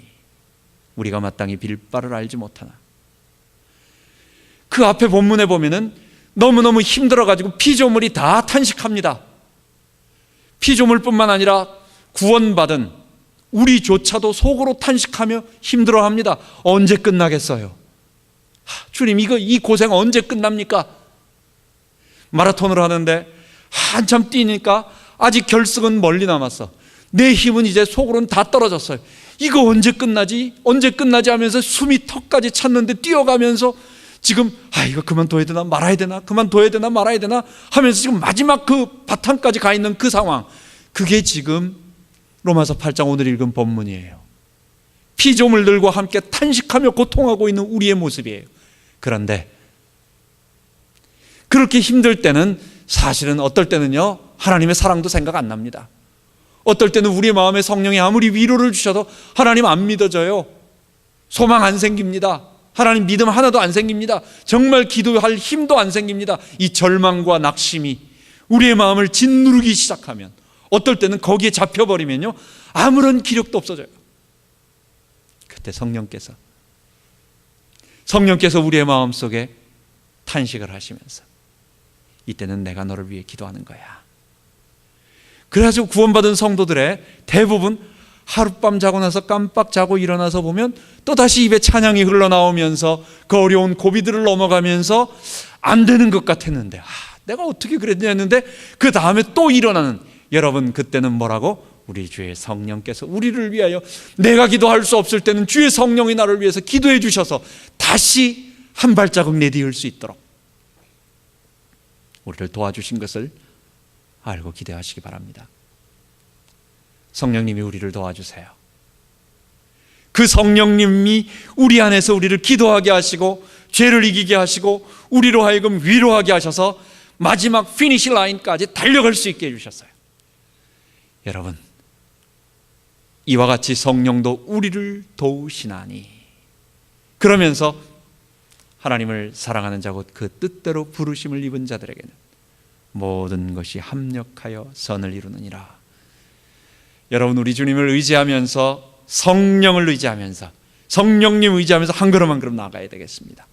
우리가 마땅히 빌 바를 알지 못하나. 그 앞에 본문에 보면은 너무너무 힘들어가지고 피조물이 다 탄식합니다. 피조물뿐만 아니라 구원받은 우리조차도 속으로 탄식하며 힘들어합니다. 언제 끝나겠어요? 주님, 이 고생 언제 끝납니까? 마라톤을 하는데 한참 뛰니까 아직 결승은 멀리 남았어. 내 힘은 이제 속으로는 다 떨어졌어요. 이거 언제 끝나지? 언제 끝나지 하면서 숨이 턱까지 찼는데 뛰어가면서 지금 이거 그만둬야 되나 말아야 되나, 그만둬야 되나 말아야 되나 하면서 지금 마지막 그 바탕까지 가 있는 그 상황, 그게 지금 로마서 8장 오늘 읽은 본문이에요. 피조물들과 함께 탄식하며 고통하고 있는 우리의 모습이에요. 그런데 그렇게 힘들 때는 사실은 어떨 때는요, 하나님의 사랑도 생각 안 납니다. 어떨 때는 우리의 마음에 성령이 아무리 위로를 주셔도 하나님 안 믿어져요. 소망 안 생깁니다. 하나님 믿음 하나도 안 생깁니다. 정말 기도할 힘도 안 생깁니다. 이 절망과 낙심이 우리의 마음을 짓누르기 시작하면, 어떨 때는 거기에 잡혀버리면요, 아무런 기력도 없어져요. 그때 성령께서 우리의 마음속에 탄식을 하시면서, 이때는 내가 너를 위해 기도하는 거야. 그래가지고 구원받은 성도들의 대부분 하룻밤 자고 나서 깜빡 자고 일어나서 보면 또다시 입에 찬양이 흘러나오면서 그 어려운 고비들을 넘어가면서 안 되는 것 같았는데, 내가 어떻게 그랬냐 했는데 그 다음에 또 일어나는, 여러분 그때는 뭐라고? 우리 주의 성령께서 우리를 위하여, 내가 기도할 수 없을 때는 주의 성령이 나를 위해서 기도해 주셔서 다시 한 발자국 내디딜 수 있도록 우리를 도와주신 것을 알고 기대하시기 바랍니다. 성령님이 우리를 도와주세요. 그 성령님이 우리 안에서 우리를 기도하게 하시고 죄를 이기게 하시고 우리로 하여금 위로하게 하셔서 마지막 피니시 라인까지 달려갈 수 있게 해주셨어요. 여러분, 이와 같이 성령도 우리를 도우시나니, 그러면서 하나님을 사랑하는 자 곧 그 뜻대로 부르심을 입은 자들에게는 모든 것이 합력하여 선을 이루느니라. 여러분, 우리 주님을 의지하면서, 성령을 의지하면서, 성령님 의지하면서 한 걸음 한 걸음 나아가야 되겠습니다.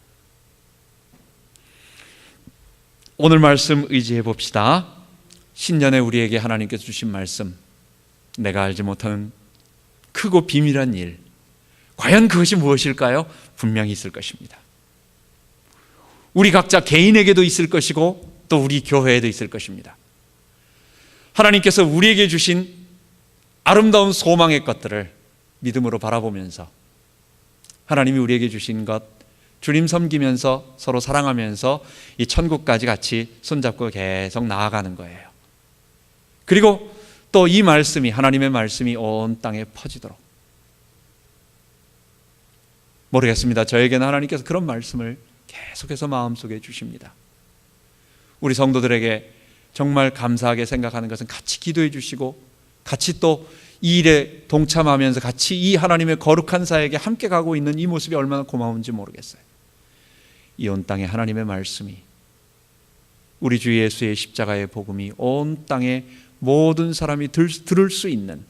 오늘 말씀 의지해 봅시다. 신년에 우리에게 하나님께서 주신 말씀, 내가 알지 못하는 크고 비밀한 일, 과연 그것이 무엇일까요? 분명히 있을 것입니다. 우리 각자 개인에게도 있을 것이고 또 우리 교회에도 있을 것입니다. 하나님께서 우리에게 주신 아름다운 소망의 것들을 믿음으로 바라보면서, 하나님이 우리에게 주신 것, 주님 섬기면서 서로 사랑하면서 이 천국까지 같이 손잡고 계속 나아가는 거예요. 그리고 또 이 말씀이, 하나님의 말씀이 온 땅에 퍼지도록, 모르겠습니다. 저에게는 하나님께서 그런 말씀을 계속해서 마음속에 주십니다. 우리 성도들에게 정말 감사하게 생각하는 것은 같이 기도해 주시고 같이 또 이 일에 동참하면서 같이 이 하나님의 거룩한 사역에 함께 가고 있는 이 모습이 얼마나 고마운지 모르겠어요. 이 온 땅에 하나님의 말씀이, 우리 주 예수의 십자가의 복음이 온 땅에 모든 사람이 들을 수 있는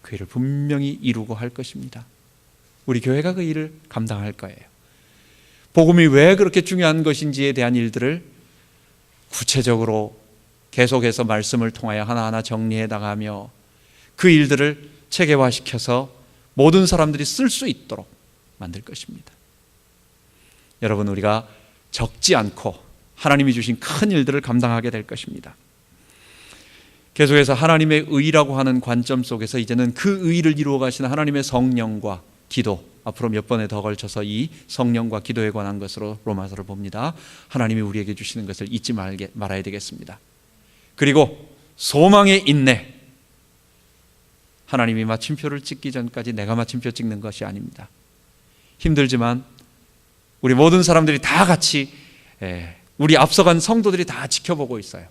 그 일을 분명히 이루고 할 것입니다. 우리 교회가 그 일을 감당할 거예요. 복음이 왜 그렇게 중요한 것인지에 대한 일들을 구체적으로 계속해서 말씀을 통하여 하나하나 정리해 나가며 그 일들을 체계화시켜서 모든 사람들이 쓸 수 있도록 만들 것입니다. 여러분, 우리가 적지 않고 하나님이 주신 큰 일들을 감당하게 될 것입니다. 계속해서 하나님의 의라고 하는 관점 속에서 이제는 그 의를 이루어 가시는 하나님의 성령과 기도, 앞으로 몇 번에 더 걸쳐서 이 성령과 기도에 관한 것으로 로마서를 봅니다. 하나님이 우리에게 주시는 것을 잊지 말아야 되겠습니다. 그리고 소망의 인내, 하나님이 마침표를 찍기 전까지 내가 마침표 찍는 것이 아닙니다. 힘들지만 우리 모든 사람들이 다 같이, 우리 앞서간 성도들이 다 지켜보고 있어요.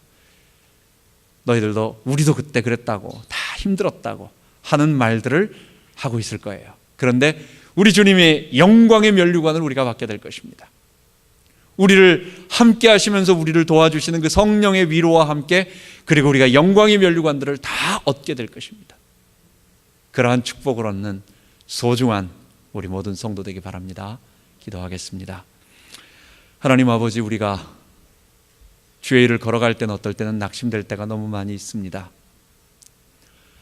너희들도 우리도 그때 그랬다고, 다 힘들었다고 하는 말들을 하고 있을 거예요. 그런데 우리 주님의 영광의 면류관을 우리가 받게 될 것입니다. 우리를 함께 하시면서 우리를 도와주시는 그 성령의 위로와 함께, 그리고 우리가 영광의 면류관들을 다 얻게 될 것입니다. 그러한 축복을 얻는 소중한 우리 모든 성도 되기 바랍니다. 기도하겠습니다. 하나님 아버지, 우리가 주의 일을 걸어갈 때는 어떨 때는 낙심될 때가 너무 많이 있습니다.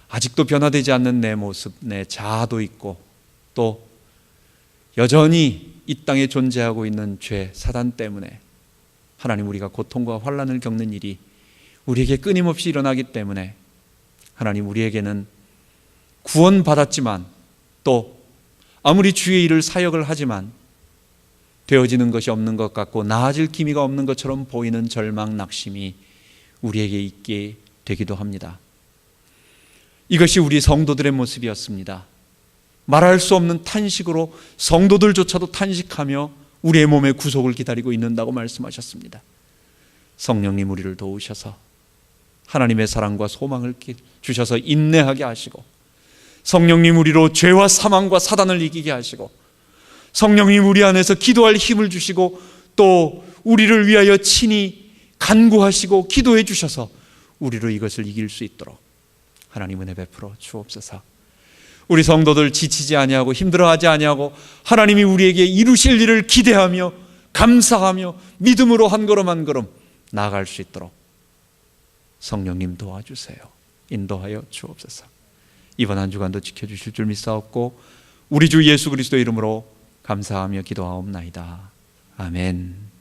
아직도 변화되지 않는 내 모습, 내 자아도 있고 또 여전히 이 땅에 존재하고 있는 죄, 사단 때문에 하나님, 우리가 고통과 환난을 겪는 일이 우리에게 끊임없이 일어나기 때문에 하나님, 우리에게는 구원받았지만 또 아무리 주의 일을 사역을 하지만 되어지는 것이 없는 것 같고 나아질 기미가 없는 것처럼 보이는 절망, 낙심이 우리에게 있게 되기도 합니다. 이것이 우리 성도들의 모습이었습니다. 말할 수 없는 탄식으로 성도들조차도 탄식하며 우리의 몸의 구속을 기다리고 있는다고 말씀하셨습니다. 성령님 우리를 도우셔서 하나님의 사랑과 소망을 주셔서 인내하게 하시고, 성령님 우리로 죄와 사망과 사단을 이기게 하시고, 성령님 우리 안에서 기도할 힘을 주시고 또 우리를 위하여 친히 간구하시고 기도해 주셔서 우리로 이것을 이길 수 있도록 하나님 은혜 베풀어 주옵소서. 우리 성도들 지치지 아니하고 힘들어하지 아니하고 하나님이 우리에게 이루실 일을 기대하며 감사하며 믿음으로 한 걸음 한 걸음 나아갈 수 있도록 성령님 도와주세요. 인도하여 주옵소서. 이번 한 주간도 지켜주실 줄 믿사옵고 우리 주 예수 그리스도 이름으로 감사하며 기도하옵나이다. 아멘.